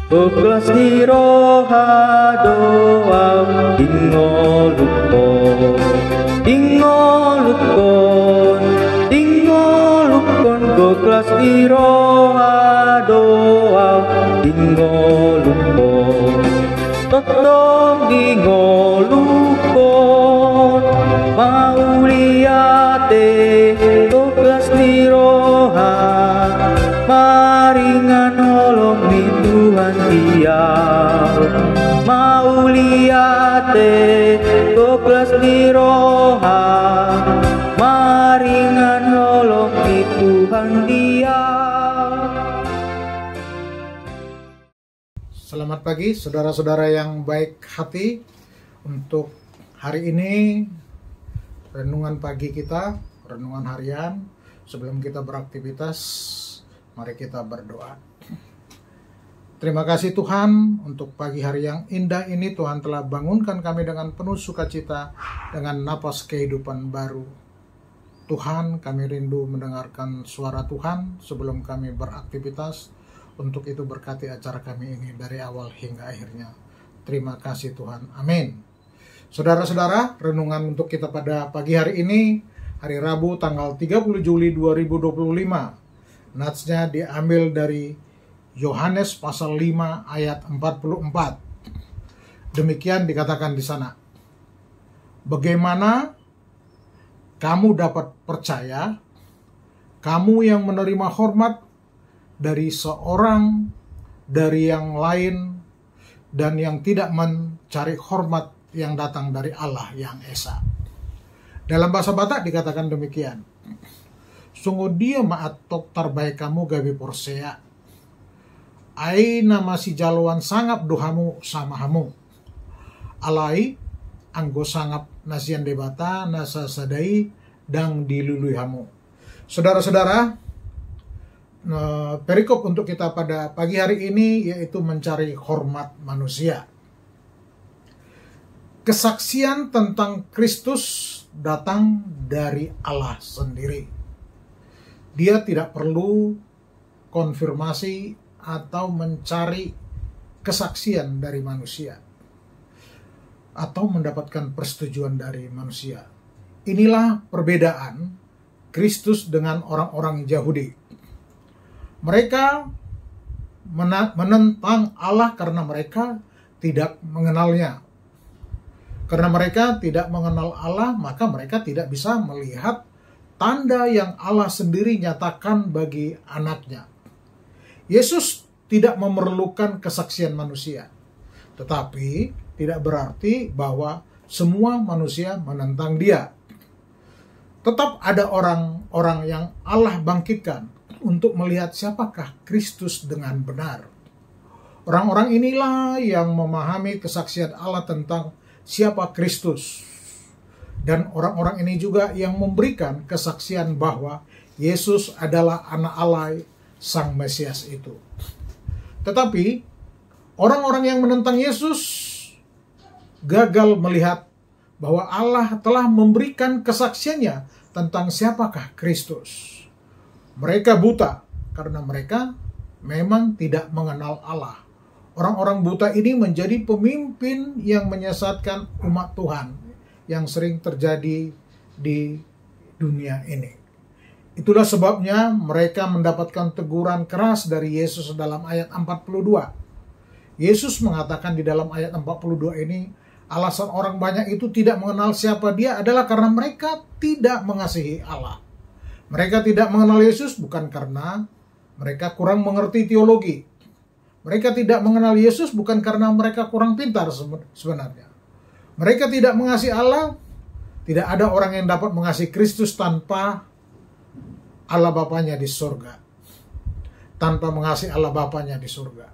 Buklas diroha doa ingolukon buklas diroha doa ingolukon totong ingolukon mauliate buklas diroha maringan nolong ni Tuhan dia mauliate buklas diroha maringan nolong ni Tuhan dia. Selamat pagi saudara-saudara yang baik hati. Untuk hari ini renungan pagi kita, renungan harian. Sebelum kita beraktivitas, mari kita berdoa. Terima kasih Tuhan untuk pagi hari yang indah ini. Tuhan telah bangunkan kami dengan penuh sukacita, dengan napas kehidupan baru. Tuhan, kami rindu mendengarkan suara Tuhan sebelum kami beraktivitas. Untuk itu berkati acara kami ini dari awal hingga akhirnya. Terima kasih Tuhan. Amin. Saudara-saudara, renungan untuk kita pada pagi hari ini, hari Rabu tanggal 30 Juli 2025. Natsnya diambil dari Yohanes pasal 5 ayat 44. Demikian dikatakan di sana. Bagaimana kamu dapat percaya, kamu yang menerima hormat dari seorang, dari yang lain, dan yang tidak mencari hormat yang datang dari Allah yang Esa. Dalam bahasa Batak dikatakan demikian. Sungguh dia maatok terbaik kamu gabi porsea. Aina masih jaluan sangap dohamu sama hamu. Alai anggo sangap nasian debata nasa sadai dang dilului hamu. Saudara-saudara, perikop untuk kita pada pagi hari ini yaitu mencari hormat manusia. Kesaksian tentang Kristus datang dari Allah sendiri. Dia tidak perlu konfirmasi atau mencari kesaksian dari manusia atau mendapatkan persetujuan dari manusia. Inilah perbedaan Kristus dengan orang-orang Yahudi. Mereka menentang Allah karena mereka tidak mengenalnya. Karena mereka tidak mengenal Allah, maka mereka tidak bisa melihat tanda yang Allah sendiri nyatakan bagi anaknya. Yesus tidak memerlukan kesaksian manusia. Tetapi tidak berarti bahwa semua manusia menentang dia. Tetap ada orang-orang yang Allah bangkitkan untuk melihat siapakah Kristus dengan benar. Orang-orang inilah yang memahami kesaksian Allah tentang siapa Kristus. Dan orang-orang ini juga yang memberikan kesaksian bahwa Yesus adalah anak Allah, Sang Mesias itu. Tetapi orang-orang yang menentang Yesus gagal melihat bahwa Allah telah memberikan kesaksiannya tentang siapakah Kristus. Mereka buta karena mereka memang tidak mengenal Allah. Orang-orang buta ini menjadi pemimpin yang menyesatkan umat Tuhan yang sering terjadi di dunia ini. Itulah sebabnya mereka mendapatkan teguran keras dari Yesus dalam ayat 42. Yesus mengatakan di dalam ayat 42 ini, alasan orang banyak itu tidak mengenal siapa dia adalah karena mereka tidak mengasihi Allah. Mereka tidak mengenal Yesus bukan karena mereka kurang mengerti teologi. Mereka tidak mengenal Yesus bukan karena mereka kurang pintar sebenarnya. Mereka tidak mengasihi Allah. Tidak ada orang yang dapat mengasihi Kristus tanpa Allah Bapanya di surga. Tanpa mengasihi Allah Bapanya di surga.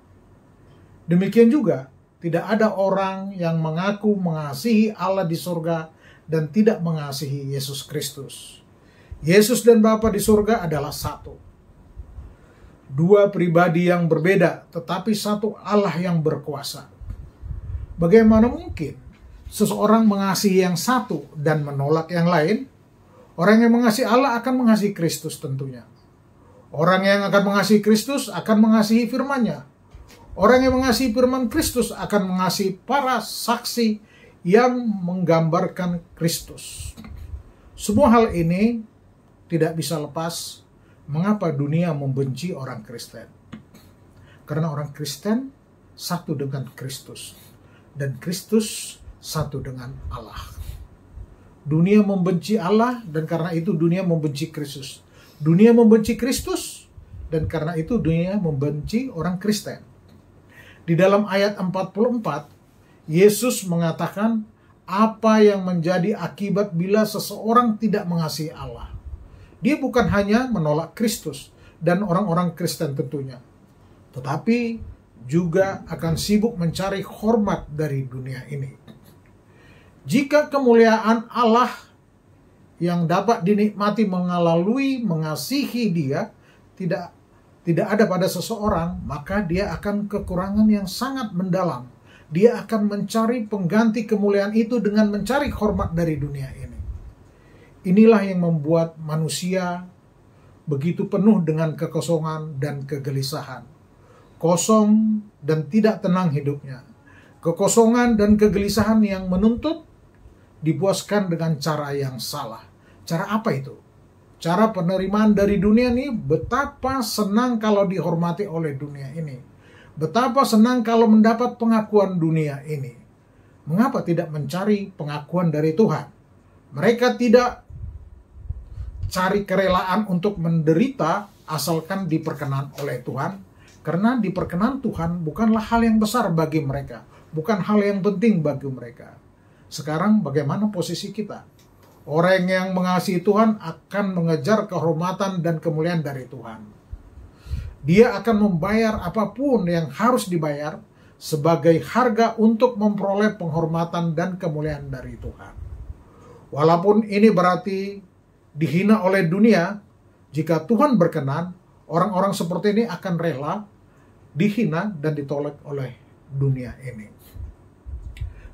Demikian juga, tidak ada orang yang mengaku mengasihi Allah di surga dan tidak mengasihi Yesus Kristus. Yesus dan Bapa di surga adalah satu. Dua pribadi yang berbeda, tetapi satu Allah yang berkuasa. Bagaimana mungkin seseorang mengasihi yang satu dan menolak yang lain? Orang yang mengasihi Allah akan mengasihi Kristus tentunya. Orang yang akan mengasihi Kristus akan mengasihi firman-Nya. Orang yang mengasihi firman Kristus akan mengasihi para saksi yang menggambarkan Kristus. Semua hal ini tidak bisa lepas mengapa dunia membenci orang Kristen. Karena orang Kristen satu dengan Kristus, dan Kristus satu dengan Allah. Dunia membenci Allah, dan karena itu dunia membenci Kristus. Dunia membenci Kristus, dan karena itu dunia membenci orang Kristen. Di dalam ayat 44, Yesus mengatakan apa yang menjadi akibat bila seseorang tidak mengasihi Allah. Dia bukan hanya menolak Kristus dan orang-orang Kristen tentunya, tetapi juga akan sibuk mencari hormat dari dunia ini. Jika kemuliaan Allah yang dapat dinikmati melalui mengasihi Dia tidak ada pada seseorang, maka dia akan kekurangan yang sangat mendalam. Dia akan mencari pengganti kemuliaan itu dengan mencari hormat dari dunia ini. Inilah yang membuat manusia begitu penuh dengan kekosongan dan kegelisahan. Kosong dan tidak tenang hidupnya. Kekosongan dan kegelisahan yang menuntut dipuaskan dengan cara yang salah. Cara apa itu? Cara penerimaan dari dunia ini, betapa senang kalau dihormati oleh dunia ini. Betapa senang kalau mendapat pengakuan dunia ini. Mengapa tidak mencari pengakuan dari Tuhan? Mereka tidak cari kerelaan untuk menderita asalkan diperkenan oleh Tuhan. Karena diperkenan Tuhan bukanlah hal yang besar bagi mereka. Bukan hal yang penting bagi mereka. Sekarang bagaimana posisi kita? Orang yang mengasihi Tuhan akan mengejar kehormatan dan kemuliaan dari Tuhan. Dia akan membayar apapun yang harus dibayar sebagai harga untuk memperoleh penghormatan dan kemuliaan dari Tuhan. Walaupun ini berarti dihina oleh dunia, jika Tuhan berkenan, orang-orang seperti ini akan rela dihina dan ditolak oleh dunia ini.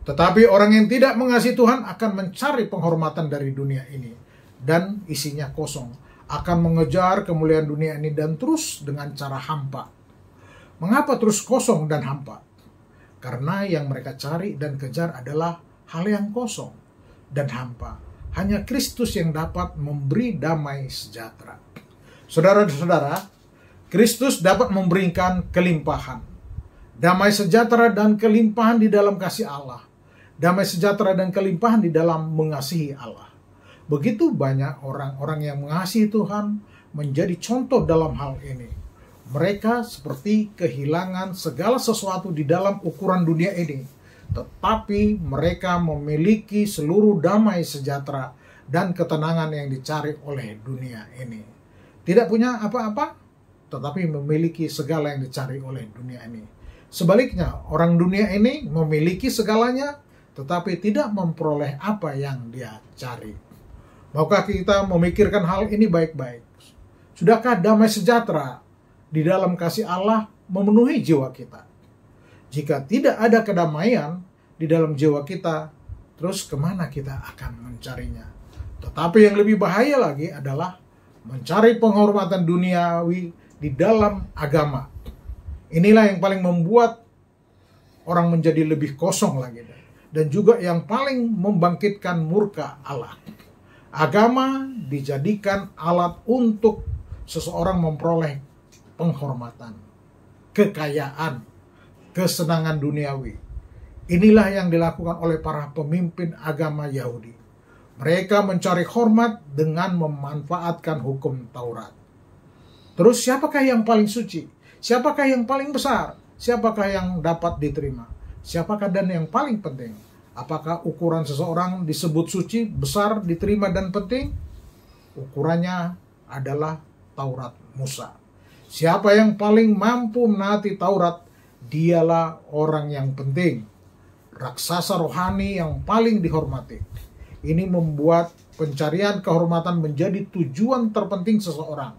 Tetapi orang yang tidak mengasihi Tuhan akan mencari penghormatan dari dunia ini dan isinya kosong, akan mengejar kemuliaan dunia ini dan terus dengan cara hampa. Mengapa terus kosong dan hampa? Karena yang mereka cari dan kejar adalah hal yang kosong dan hampa. Hanya Kristus yang dapat memberi damai sejahtera. Saudara-saudara, Kristus dapat memberikan kelimpahan, damai sejahtera dan kelimpahan di dalam kasih Allah. Damai sejahtera dan kelimpahan di dalam mengasihi Allah. Begitu banyak orang-orang yang mengasihi Tuhan menjadi contoh dalam hal ini. Mereka seperti kehilangan segala sesuatu di dalam ukuran dunia ini. Tetapi mereka memiliki seluruh damai sejahtera dan ketenangan yang dicari oleh dunia ini. Tidak punya apa-apa, tetapi memiliki segala yang dicari oleh dunia ini. Sebaliknya, orang dunia ini memiliki segalanya, tetapi tidak memperoleh apa yang dia cari. Maukah kita memikirkan hal ini baik-baik? Sudahkah damai sejahtera di dalam kasih Allah memenuhi jiwa kita? Jika tidak ada kedamaian di dalam jiwa kita, terus kemana kita akan mencarinya? Tetapi yang lebih bahaya lagi adalah mencari penghormatan duniawi di dalam agama. Inilah yang paling membuat orang menjadi lebih kosong lagi. Dan juga yang paling membangkitkan murka Allah. Agama dijadikan alat untuk seseorang memperoleh penghormatan, kekayaan, kesenangan duniawi. Inilah yang dilakukan oleh para pemimpin agama Yahudi. Mereka mencari hormat dengan memanfaatkan hukum Taurat. Terus siapakah yang paling suci? Siapakah yang paling besar? Siapakah yang dapat diterima? Siapakah dan yang paling penting? Apakah ukuran seseorang disebut suci, besar, diterima, dan penting? Ukurannya adalah Taurat Musa. Siapa yang paling mampu menaati Taurat, dialah orang yang penting. Raksasa rohani yang paling dihormati. Ini membuat pencarian kehormatan menjadi tujuan terpenting seseorang.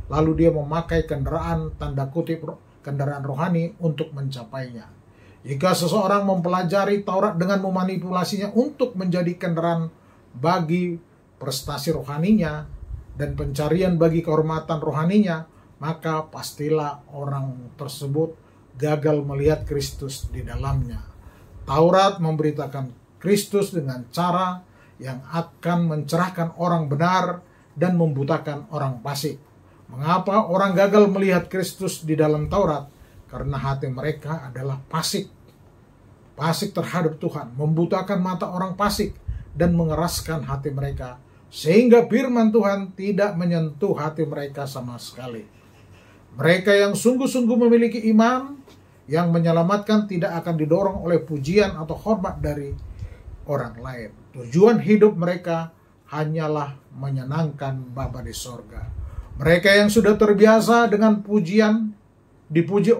Lalu dia memakai kendaraan, tanda kutip, kendaraan rohani untuk mencapainya. Jika seseorang mempelajari Taurat dengan memanipulasinya untuk menjadi kendaraan bagi prestasi rohaninya dan pencarian bagi kehormatan rohaninya, maka pastilah orang tersebut gagal melihat Kristus di dalamnya. Taurat memberitakan Kristus dengan cara yang akan mencerahkan orang benar dan membutakan orang fasik. Mengapa orang gagal melihat Kristus di dalam Taurat? Karena hati mereka adalah fasik. Fasik terhadap Tuhan, membutakan mata orang fasik dan mengeraskan hati mereka, sehingga firman Tuhan tidak menyentuh hati mereka sama sekali. Mereka yang sungguh-sungguh memiliki iman yang menyelamatkan tidak akan didorong oleh pujian atau hormat dari orang lain. Tujuan hidup mereka hanyalah menyenangkan Bapa di sorga. Mereka yang sudah terbiasa dengan pujian, dipuji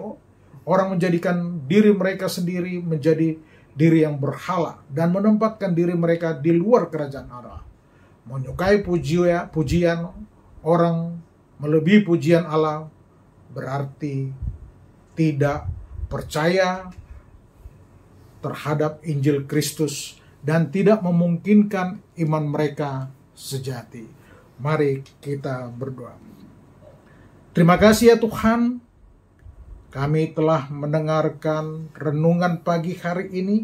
orang, menjadikan diri mereka sendiri menjadi diri yang berhala dan menempatkan diri mereka di luar kerajaan Allah. Menyukai pujian orang melebihi pujian Allah berarti tidak percaya terhadap Injil Kristus dan tidak memungkinkan iman mereka sejati. Mari kita berdoa. Terima kasih ya Tuhan, kami telah mendengarkan renungan pagi hari ini.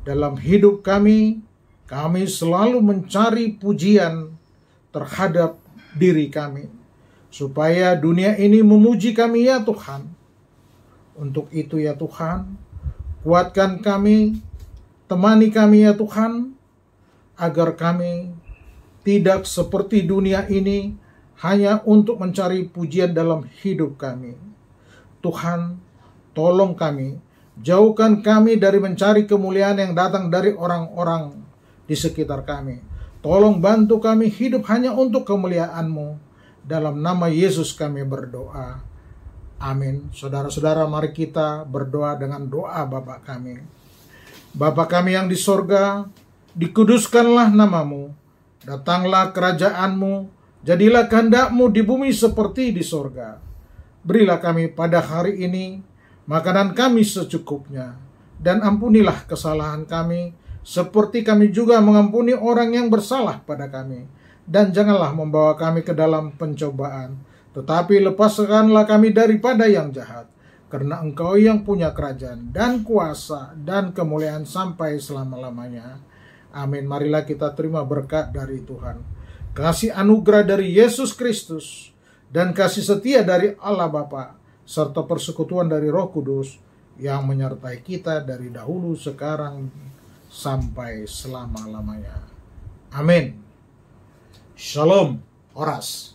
Dalam hidup kami selalu mencari pujian terhadap diri kami, supaya dunia ini memuji kami ya Tuhan. Untuk itu ya Tuhan, kuatkan kami, temani kami ya Tuhan, agar kami tidak seperti dunia ini hanya untuk mencari pujian dalam hidup kami. Tuhan, tolong kami, jauhkan kami dari mencari kemuliaan yang datang dari orang-orang di sekitar kami. Tolong bantu kami hidup hanya untuk kemuliaan-Mu. Dalam nama Yesus kami berdoa. Amin. Saudara-saudara, mari kita berdoa dengan doa Bapa kami. Bapa kami yang di sorga, dikuduskanlah nama-Mu. Datanglah kerajaan-Mu. Jadilah kehendak-Mu di bumi seperti di sorga. Berilah kami pada hari ini makanan kami secukupnya, dan ampunilah kesalahan kami, seperti kami juga mengampuni orang yang bersalah pada kami. Dan janganlah membawa kami ke dalam pencobaan, tetapi lepaskanlah kami daripada yang jahat. Karena Engkau yang punya kerajaan dan kuasa dan kemuliaan sampai selama-lamanya. Amin. Marilah kita terima berkat dari Tuhan. Kasih anugerah dari Yesus Kristus dan kasih setia dari Allah Bapa, serta persekutuan dari Roh Kudus yang menyertai kita dari dahulu, sekarang, sampai selama-lamanya. Amin. Shalom. Horas.